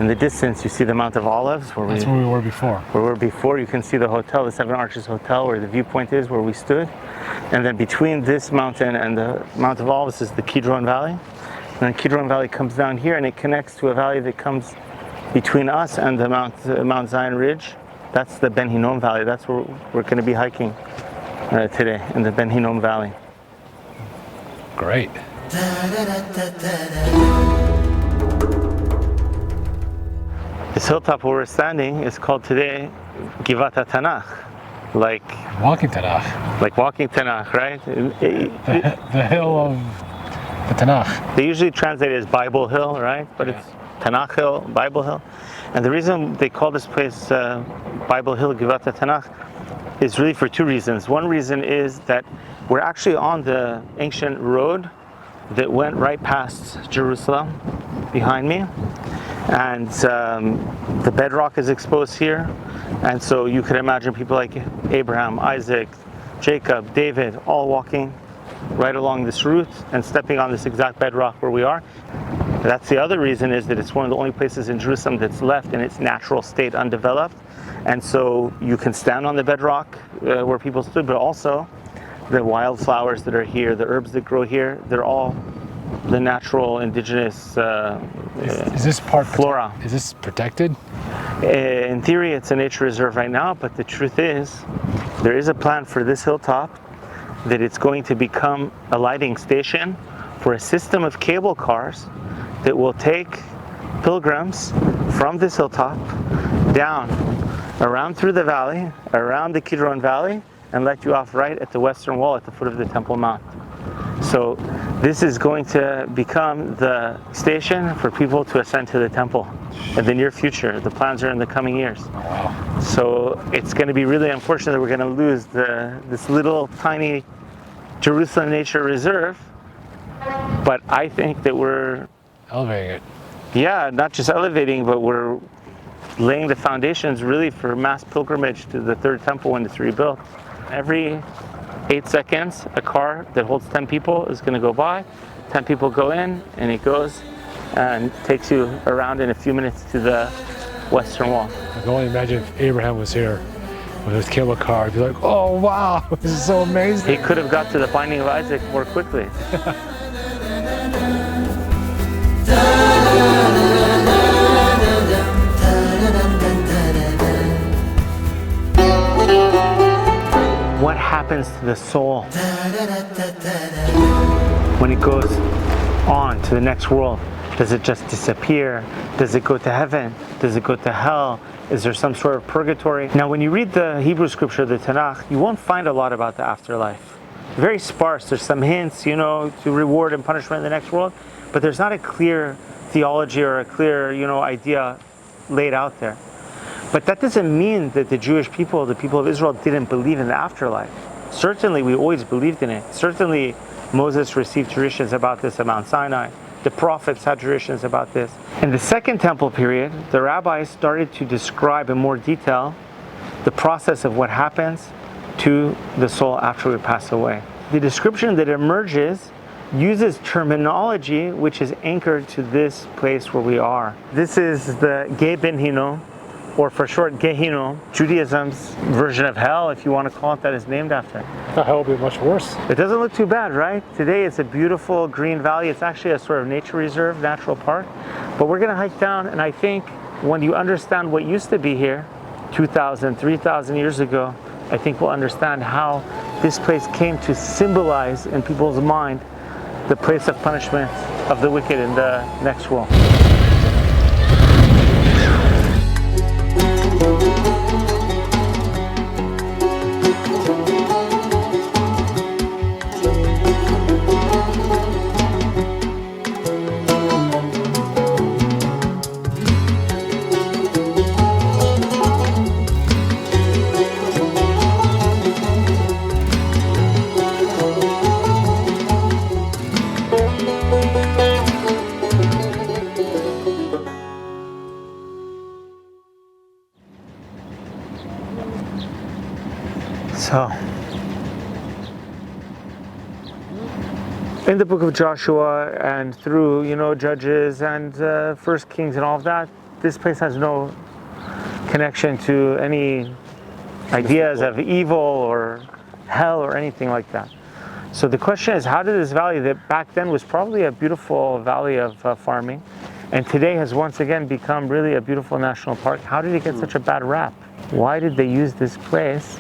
In the distance, you see the Mount of Olives. That's where we were before. Where we were before, you can see the hotel, the Seven Arches Hotel, where the viewpoint is, where we stood. And then between this mountain and the Mount of Olives is the Kidron Valley. And then Kidron Valley comes down here, and it connects to a valley that comes between us and the Mount Zion Ridge. That's the Ben Hinnom Valley. That's where we're going to be hiking today, in the Ben Hinnom Valley. Great. This hilltop where we're standing is called today Givat Tanach, like walking Tanach. Like walking Tanach, right? The hill of the Tanach. They usually translate it as Bible Hill, right? But it's Tanach Hill, Bible Hill. And the reason they call this place Bible Hill, Givat Tanach, is really for two reasons. One reason is that we're actually on the ancient road that went right past Jerusalem behind me. And the bedrock is exposed here. And so you could imagine people like Abraham, Isaac, Jacob, David, all walking right along this route and stepping on this exact bedrock where we are. That's the other reason, is that it's one of the only places in Jerusalem that's left in its natural state undeveloped. And so you can stand on the bedrock where people stood, but also the wildflowers that are here, the herbs that grow here, they're all the natural indigenous is this part flora. Is this protected? In theory, it's a nature reserve right now, but the truth is, there is a plan for this hilltop that it's going to become a lighting station for a system of cable cars that will take pilgrims from this hilltop down, around through the valley, around the Kidron Valley, and let you off right at the western wall at the foot of the Temple Mount. So this is going to become the station for people to ascend to the temple in the near future. The plans are in the coming years. Wow. So it's going to be really unfortunate that we're going to lose this little tiny Jerusalem Nature Reserve, but I think that we're elevating it. Yeah, not just elevating, but we're laying the foundations really for mass pilgrimage to the third temple when it's rebuilt. Every 8 seconds, a car that holds 10 people is going to go by. 10 people go in, and it goes and takes you around in a few minutes to the western wall. I can only imagine if Abraham was here with his cable car, he'd be like, oh wow, this is so amazing. He could have got to the binding of Isaac more quickly. What happens to the soul when it goes on to the next world? Does it just disappear? Does it go to heaven? Does it go to hell? Is there some sort of purgatory? Now, when you read the Hebrew scripture, the Tanach, you won't find a lot about the afterlife. Very sparse. There's some hints, to reward and punishment in the next world, but there's not a clear theology or a clear, idea laid out there. But that doesn't mean that the Jewish people, the people of Israel, didn't believe in the afterlife. Certainly, we always believed in it. Certainly, Moses received traditions about this at Mount Sinai. The prophets had traditions about this. In the Second Temple period, the rabbis started to describe in more detail the process of what happens to the soul after we pass away. The description that emerges uses terminology which is anchored to this place where we are. This is the Ge Ben Hinnom, or for short, Gehinnom, Judaism's version of hell, if you want to call it that, is named after. Hell will be much worse. It doesn't look too bad, right? Today it's a beautiful green valley. It's actually a sort of nature reserve, natural park. But we're going to hike down, and I think when you understand what used to be here 2,000, 3,000 years ago, I think we'll understand how this place came to symbolize in people's mind the place of punishment of the wicked in the next world. So, in the book of Joshua and through, Judges and First Kings and all of that, this place has no connection to any ideas of evil or hell or anything like that. So the question is, how did this valley that back then was probably a beautiful valley of farming, and today has once again become really a beautiful national park, how did it get such a bad rap? Why did they use this place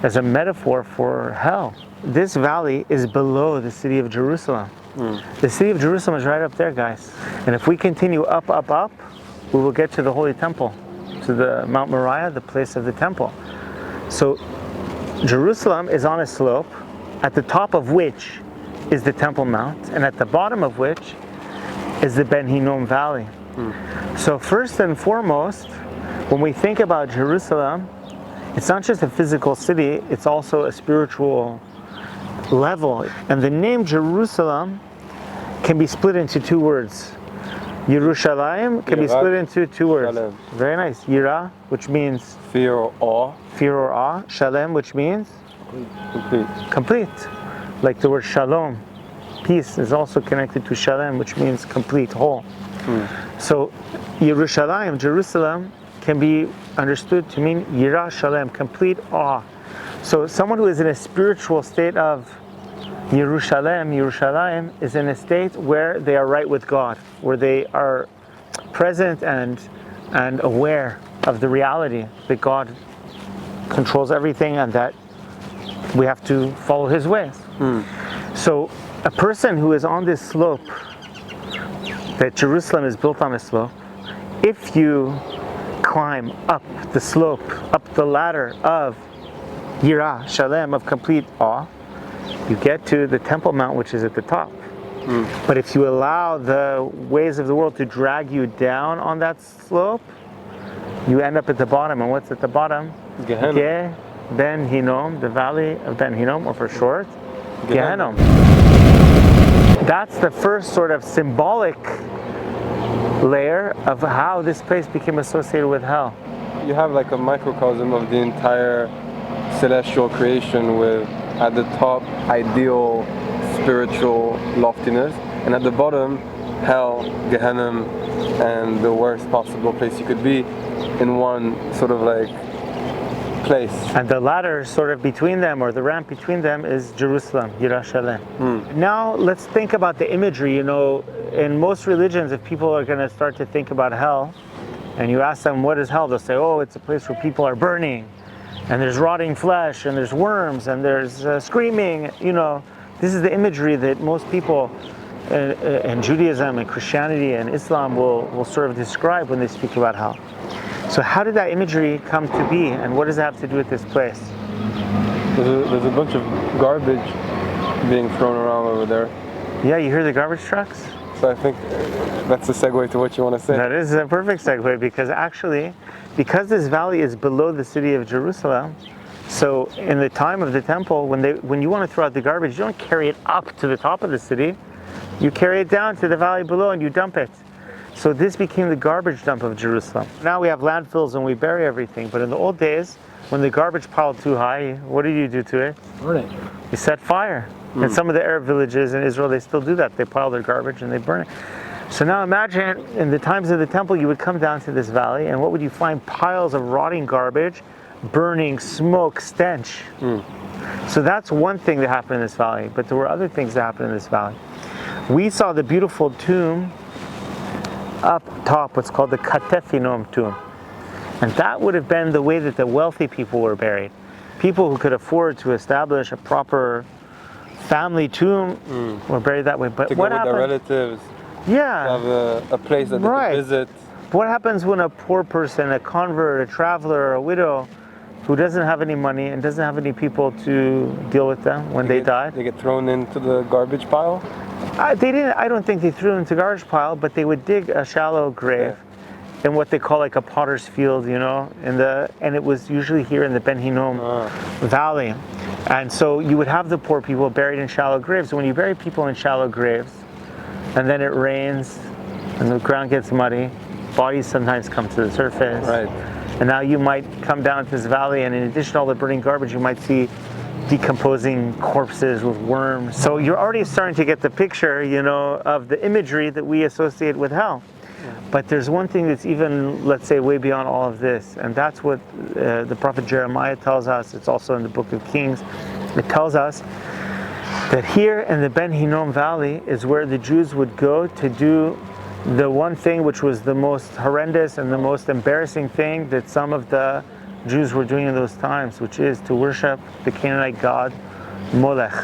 as a metaphor for hell? This valley is below the city of Jerusalem. The city of Jerusalem is right up there, guys. And if we continue up, up, up, we will get to the Holy Temple, to the Mount Moriah, the place of the temple. So Jerusalem is on a slope, at the top of which is the Temple Mount, and at the bottom of which is the Ben Hinnom Valley. So first and foremost, when we think about Jerusalem, it's not just a physical city, it's also a spiritual level. And the name Jerusalem can be split into two words. Yerushalayim can be split into two words. Shalem. Very nice. Yira, which means Fear or awe. fear or awe. Shalem, which means Complete. complete. Like the word shalom. Peace is also connected to shalem, which means complete, whole. So Yerushalayim, Jerusalem, can be understood to mean Yira Shalem, complete awe. So someone who is in a spiritual state of Yerushalayim is in a state where they are right with God, where they are present and aware of the reality that God controls everything and that we have to follow His ways. So a person who is on this slope, that Jerusalem is built on a slope, if you climb up the slope, up the ladder of Yira, Shalem, of complete awe, you get to the Temple Mount, which is at the top. But if you allow the ways of the world to drag you down on that slope, you end up at the bottom. And what's at the bottom? Gehenna. Ben Hinnom, the valley of Ben Hinnom, or for short, Gehenna. That's the first sort of symbolic layer of how this place became associated with hell. You have like a microcosm of the entire celestial creation with, at the top, ideal spiritual loftiness, and at the bottom, hell, Gehenna, and the worst possible place you could be in one sort of like place. And the ladder sort of between them, or the ramp between them, is Jerusalem, Yerushalayim. Now let's think about the imagery. You know, in most religions, if people are going to start to think about hell, and you ask them what is hell, they'll say, oh, it's a place where people are burning, and there's rotting flesh, and there's worms, and there's screaming. You know, this is the imagery that most people in Judaism and Christianity and Islam will sort of describe when they speak about hell. So how did that imagery come to be, and what does it have to do with this place? There's a bunch of garbage being thrown around over there. Yeah, you hear the garbage trucks? So I think that's a segue to what you want to say. That is a perfect segue, because actually, because this valley is below the city of Jerusalem, so in the time of the temple, when you want to throw out the garbage, you don't carry it up to the top of the city, you carry it down to the valley below and you dump it. So this became the garbage dump of Jerusalem. Now we have landfills and we bury everything, but in the old days, when the garbage piled too high, what did you do to it? Burn it. You set fire. And some of the Arab villages in Israel, they still do that. They pile their garbage and they burn it. So now imagine, in the times of the temple, you would come down to this valley, and what would you find? Piles of rotting garbage, burning, smoke, stench. So that's one thing that happened in this valley, but there were other things that happened in this valley. We saw the beautiful tomb up top, what's called the Katef Hinnom tomb. And that would have been the way that the wealthy people were buried. People who could afford to establish a proper family tomb were buried that way. But To what go with happened? their relatives, Yeah. have a place that they Right. can visit. What happens when a poor person, a convert, a traveler, a widow, who doesn't have any money and doesn't have any people to deal with them when they die? They get thrown into the garbage pile. They didn't. I don't think they threw them into the garbage pile, but they would dig a shallow grave in what they call like a potter's field, you know, and it was usually here in the Ben Hinnom Valley. And so you would have the poor people buried in shallow graves. When you bury people in shallow graves, and then it rains, and the ground gets muddy, bodies sometimes come to the surface. Right. And now you might come down to this valley, and in addition to all the burning garbage, you might see decomposing corpses with worms. So you're already starting to get the picture, you know, of the imagery that we associate with hell. But there's one thing that's even, let's say, way beyond all of this, and that's what the prophet Jeremiah tells us. It's also in the book of Kings. It tells us that here in the Ben Hinnom Valley is where the Jews would go to do the one thing which was the most horrendous and the most embarrassing thing that some of the Jews were doing in those times, which is to worship the Canaanite god Molech.